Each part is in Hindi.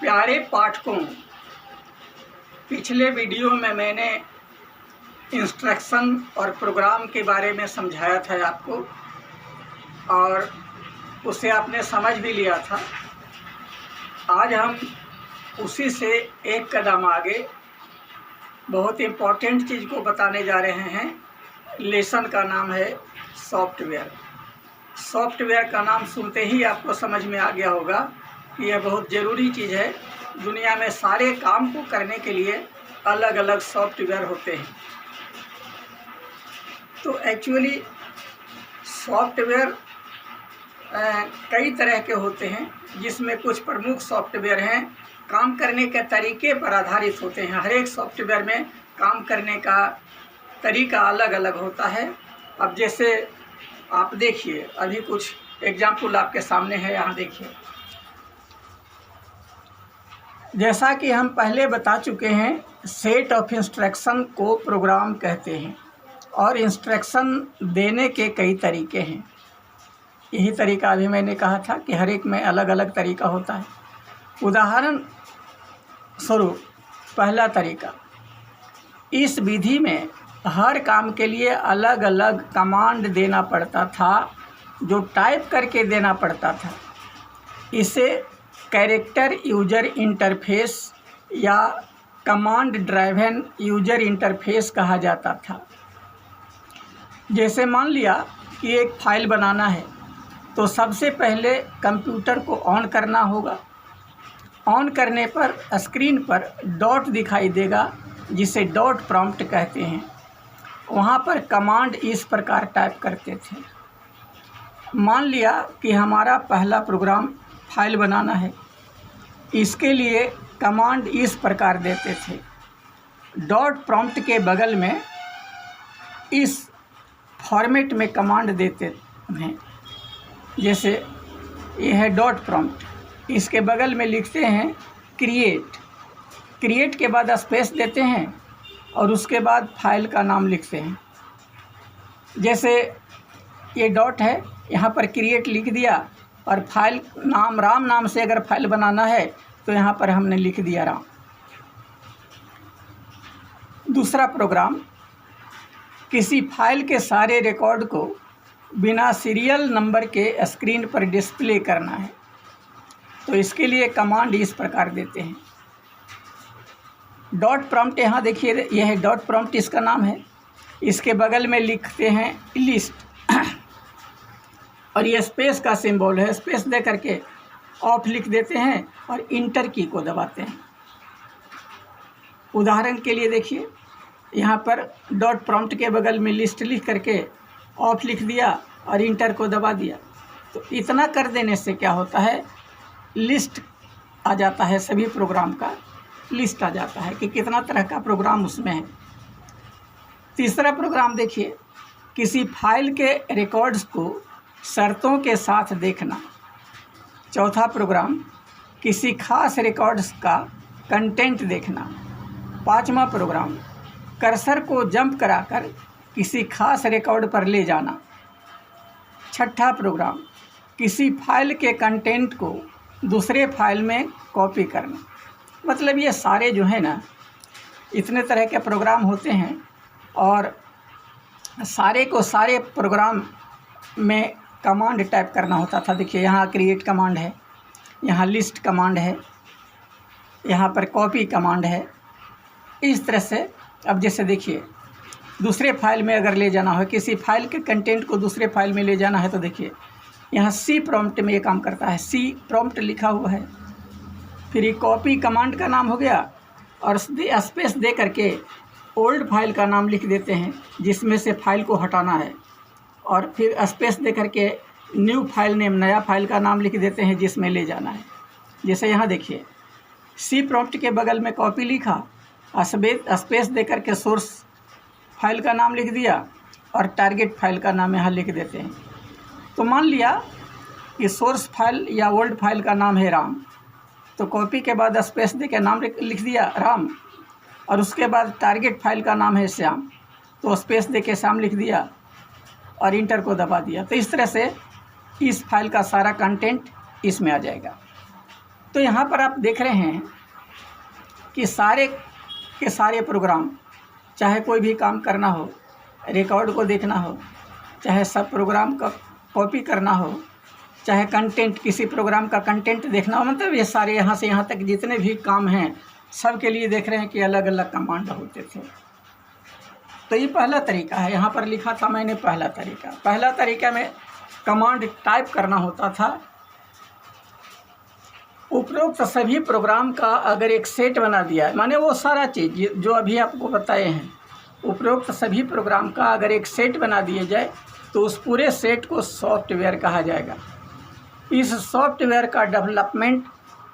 प्यारे पाठकों, पिछले वीडियो में मैंने इंस्ट्रक्शन और प्रोग्राम के बारे में समझाया था आपको, और उसे आपने समझ भी लिया था। आज हम उसी से एक कदम आगे बहुत इम्पोर्टेंट चीज़ को बताने जा रहे हैं। लेसन का नाम है सॉफ्टवेयर। सॉफ्टवेयर का नाम सुनते ही आपको समझ में आ गया होगा कि यह बहुत ज़रूरी चीज़ है। दुनिया में सारे काम को करने के लिए अलग अलग सॉफ्टवेयर होते हैं। तो एक्चुअली सॉफ्टवेयर कई तरह के होते हैं, जिसमें कुछ प्रमुख सॉफ्टवेयर हैं काम करने के तरीके पर आधारित होते हैं। हर एक सॉफ्टवेयर में काम करने का तरीका अलग अलग होता है। अब जैसे आप देखिए, अभी कुछ एग्जाम्पल आपके सामने है, यहाँ देखिए। जैसा कि हम पहले बता चुके हैं, सेट ऑफ इंस्ट्रक्शन को प्रोग्राम कहते हैं और इंस्ट्रक्शन देने के कई तरीके हैं। यही तरीका अभी मैंने कहा था कि हर एक में अलग अलग तरीका होता है। उदाहरण स्वरूप पहला तरीका, इस विधि में हर काम के लिए अलग अलग कमांड देना पड़ता था, जो टाइप करके देना पड़ता था। इसे कैरेक्टर यूजर इंटरफेस या कमांड ड्राइवन यूजर इंटरफेस कहा जाता था। जैसे मान लिया कि एक फाइल बनाना है, तो सबसे पहले कंप्यूटर को ऑन करना होगा। ऑन करने पर स्क्रीन पर डॉट दिखाई देगा, जिसे डॉट प्रॉम्प्ट कहते हैं। वहाँ पर कमांड इस प्रकार टाइप करते थे। मान लिया कि हमारा पहला प्रोग्राम फाइल बनाना है। इसके लिए कमांड इस प्रकार देते थे। डॉट प्रॉम्प्ट के बगल में इस फॉर्मेट में कमांड देते हैं। जैसे ये है डॉट प्रॉम्प्ट, इसके बगल में लिखते हैं क्रिएट। क्रिएट के बाद स्पेस देते हैं और उसके बाद फाइल का नाम लिखते हैं। जैसे ये डॉट है, यहाँ पर क्रिएट लिख दिया, और फाइल नाम राम नाम से अगर फाइल बनाना है तो यहाँ पर हमने लिख दिया राम। दूसरा प्रोग्राम, किसी फाइल के सारे रिकॉर्ड को बिना सीरियल नंबर के स्क्रीन पर डिस्प्ले करना है, तो इसके लिए कमांड इस प्रकार देते हैं। डॉट प्रॉम्प्ट, यहाँ देखिए यह है डॉट प्रॉम्प्ट, इसका नाम है। इसके बगल में लिखते हैं लिस्ट और ये स्पेस का सिंबल है। स्पेस दे करके ऑफ लिख देते हैं और इंटर की को दबाते हैं। उदाहरण के लिए देखिए, यहाँ पर डॉट प्रॉम्प्ट के बगल में लिस्ट लिख करके ऑफ लिख दिया और इंटर को दबा दिया। तो इतना कर देने से क्या होता है, लिस्ट आ जाता है, सभी प्रोग्राम का लिस्ट आ जाता है कि कितना तरह का प्रोग्राम उसमें है। तीसरा प्रोग्राम देखिए, किसी फाइल के रिकॉर्ड्स को शर्तों के साथ देखना। चौथा प्रोग्राम, किसी खास रिकॉर्ड्स का कंटेंट देखना। पांचवा प्रोग्राम, कर्सर को जंप कराकर किसी खास रिकॉर्ड पर ले जाना। छठा प्रोग्राम, किसी फाइल के कंटेंट को दूसरे फाइल में कॉपी करना। मतलब ये सारे जो है ना, इतने तरह के प्रोग्राम होते हैं, और सारे को सारे प्रोग्राम में कमांड टाइप करना होता था। देखिए यहाँ क्रिएट कमांड है, यहाँ लिस्ट कमांड है, यहाँ पर कॉपी कमांड है। इस तरह से अब जैसे देखिए, दूसरे फाइल में अगर ले जाना हो, किसी फाइल के कंटेंट को दूसरे फाइल में ले जाना है, तो देखिए यहाँ सी प्रॉम्प्ट में ये काम करता है। सी प्रॉम्प्ट लिखा हुआ है, फिर ये कॉपी कमांड का नाम हो गया, और स्पेस दे करके ओल्ड फाइल का नाम लिख देते हैं, जिसमें से फाइल को हटाना है, और फिर स्पेस दे करके न्यू फाइल नेम, नया फाइल का नाम लिख देते हैं, जिसमें ले जाना है। जैसे यहाँ देखिए, सी प्रॉम्प्ट के बगल में कॉपी लिखा, स्पेस दे करके सोर्स फाइल का नाम लिख दिया, और टारगेट फाइल का नाम यहाँ लिख देते हैं। तो मान लिया कि सोर्स फाइल या ओल्ड फाइल का नाम है राम, तो कॉपी के बाद स्पेस दे के नाम लिख दिया राम, और उसके बाद टारगेट फाइल का नाम है श्याम, तो स्पेस दे के श्याम लिख दिया और इंटर को दबा दिया। तो इस तरह से इस फाइल का सारा कंटेंट इसमें आ जाएगा। तो यहाँ पर आप देख रहे हैं कि सारे के सारे प्रोग्राम, चाहे कोई भी काम करना हो, रिकॉर्ड को देखना हो, चाहे सब प्रोग्राम का कॉपी करना हो, चाहे कंटेंट, किसी प्रोग्राम का कंटेंट देखना हो, मतलब ये सारे यहाँ से यहाँ तक जितने भी काम हैं सब के लिए देख रहे हैं कि अलग अलग कमांड होते थे। तो ये पहला तरीका है। यहाँ पर लिखा था मैंने पहला तरीका में कमांड टाइप करना होता था। उपरोक्त सभी प्रोग्राम का अगर एक सेट बना दिया है, माने वो सारा चीज़ जो अभी आपको बताए हैं, उपरोक्त सभी प्रोग्राम का अगर एक सेट बना दिया जाए तो उस पूरे सेट को सॉफ्टवेयर कहा जाएगा। इस सॉफ्टवेयर का डेवलपमेंट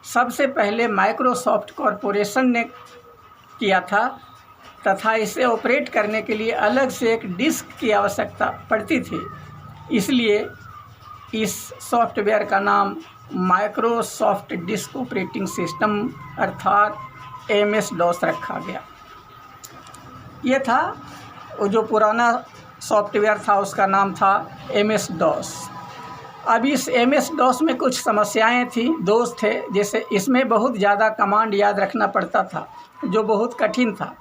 सबसे पहले माइक्रोसॉफ्ट कॉरपोरेशन ने किया था तथा इसे ऑपरेट करने के लिए अलग से एक डिस्क की आवश्यकता पड़ती थी। इसलिए इस सॉफ्टवेयर का नाम माइक्रोसॉफ्ट डिस्क ऑपरेटिंग सिस्टम अर्थात MS-DOS रखा गया। ये था वो जो पुराना सॉफ्टवेयर था, उसका नाम था MS-DOS। अब इस MS-DOS में कुछ समस्याएं थी, दोष थे, जैसे इसमें बहुत ज़्यादा कमांड याद रखना पड़ता था जो बहुत कठिन था।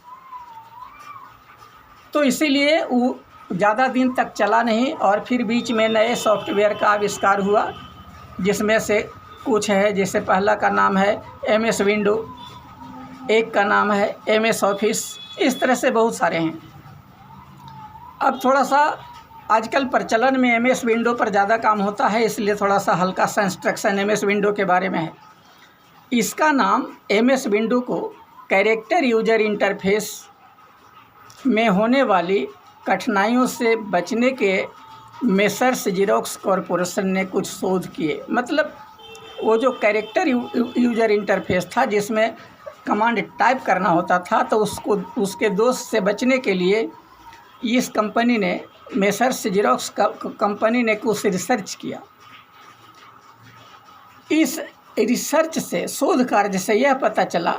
तो इसीलिए वो ज़्यादा दिन तक चला नहीं और फिर बीच में नए सॉफ्टवेयर का आविष्कार हुआ, जिसमें से कुछ है, जैसे पहला का नाम है MS विंडो, एक का नाम है MS ऑफिस, इस तरह से बहुत सारे हैं। अब थोड़ा सा आजकल प्रचलन में MS विंडो पर ज़्यादा काम होता है, इसलिए थोड़ा सा हल्का सा इंस्ट्रक्शन MS विंडो के बारे में है। इसका नाम MS विंडो को कैरेक्टर यूजर इंटरफेस में होने वाली कठिनाइयों से बचने के मेसर्स ज़ेरॉक्स कॉरपोरेशन ने कुछ शोध किए। मतलब वो जो कैरेक्टर यूजर इंटरफेस था जिसमें कमांड टाइप करना होता था, तो उसके दोष से बचने के लिए इस कंपनी ने, मेसर्स ज़ेरॉक्स कंपनी ने कुछ रिसर्च किया। इस रिसर्च से, शोध कार्य से यह पता चला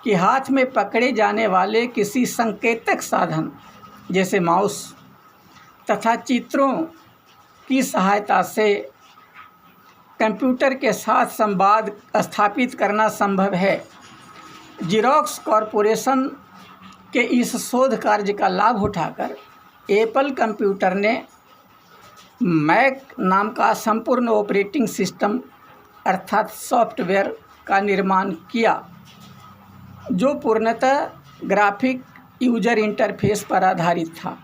कि हाथ में पकड़े जाने वाले किसी संकेतक साधन जैसे माउस तथा चित्रों की सहायता से कंप्यूटर के साथ संवाद स्थापित करना संभव है। ज़ेरॉक्स कॉरपोरेशन के इस शोध कार्य का लाभ उठाकर एप्पल कंप्यूटर ने मैक नाम का संपूर्ण ऑपरेटिंग सिस्टम अर्थात सॉफ्टवेयर का निर्माण किया, जो पूर्णतः ग्राफिक यूजर इंटरफेस पर आधारित था,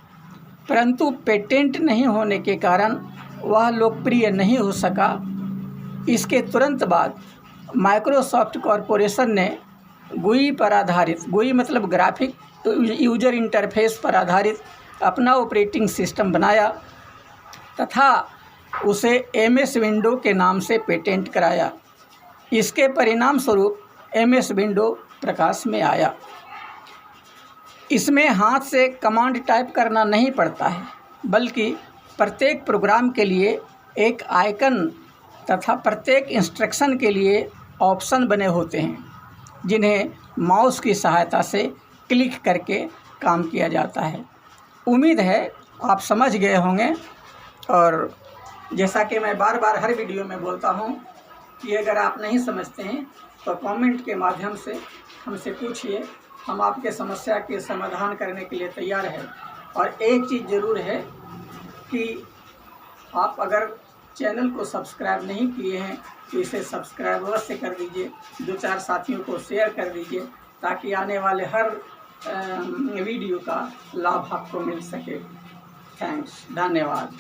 परंतु पेटेंट नहीं होने के कारण वह लोकप्रिय नहीं हो सका। इसके तुरंत बाद माइक्रोसॉफ्ट कॉरपोरेशन ने GUI पर आधारित, GUI मतलब ग्राफिक यूजर इंटरफेस पर आधारित अपना ऑपरेटिंग सिस्टम बनाया तथा उसे MS विंडो के नाम से पेटेंट कराया। इसके परिणाम स्वरूप MS विंडो प्रकाश में आया। इसमें हाथ से कमांड टाइप करना नहीं पड़ता है, बल्कि प्रत्येक प्रोग्राम के लिए एक आइकन तथा प्रत्येक इंस्ट्रक्शन के लिए ऑप्शन बने होते हैं, जिन्हें माउस की सहायता से क्लिक करके काम किया जाता है। उम्मीद है आप समझ गए होंगे। और जैसा कि मैं बार बार हर वीडियो में बोलता हूँ कि अगर आप नहीं समझते हैं तो कमेंट के माध्यम से हमसे पूछिए, हम आपके समस्या के समाधान करने के लिए तैयार हैं। और एक चीज़ ज़रूर है कि आप अगर चैनल को सब्सक्राइब नहीं किए हैं तो इसे सब्सक्राइब अवश्य कर दीजिए, 2-4 साथियों को शेयर कर दीजिए, ताकि आने वाले हर वीडियो का लाभ आपको मिल सके। थैंक्स, धन्यवाद।